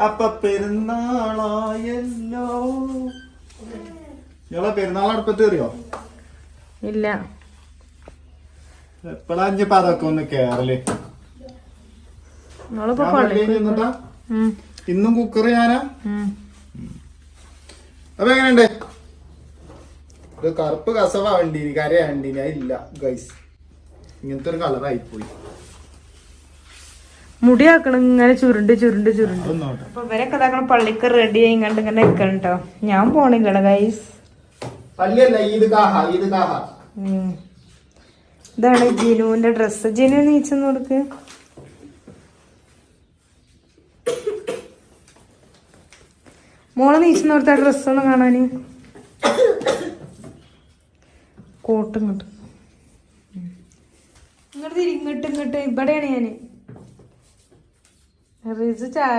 അപ്പൊ പെരുന്നാളായല്ലോ. നിങ്ങളെ പെരുന്നാൾ അടുപ്പത്ത് കയറിയോ? ഇല്ല. എപ്പോഴാ ഇപ്പൊ അതൊക്കെ ഒന്ന് കേറല്? ഇന്നും കുക്കർ ഞാനാ. അപ്പൊ എങ്ങനെയുണ്ട്? ഒരു കറുപ്പ് കസവാ വേണ്ടീനി, കരയാ വേണ്ടീനി. അതില്ല ഗൈസ്, ഇങ്ങനത്തെ ഒരു കളറായി പോയി. മുടി ആക്കണം ഇങ്ങനെ ചുരുണ്ട് ചുരുണ്ട് ചുരുണ്ട്. അപ്പൊ ഇവരൊക്കെ ഇതാക്കണം പള്ളിക്ക് റെഡി ആയി കണ്ട് ഇങ്ങനെ നിക്കണം കേട്ടോ. ഞാൻ പോണില്ലട ഗൈസ്. ഇതാണ് ജിനുവിന്റെ ഡ്രസ്സ്. ജിനു നീച്ചെന്ന് കൊടുക്ക്. മോളെ നീച്ചെന്ന് കൊടുത്ത ഡ്രസ്സ് ഒന്ന് കാണാന്. കോട്ട് ഇങ്ങോട്ട് ഇങ്ങോട്ട് ഇങ്ങോട്ട് ഇങ്ങോട്ട് ഇവിടെയാണ് ഞാന്. റിസ് ചായ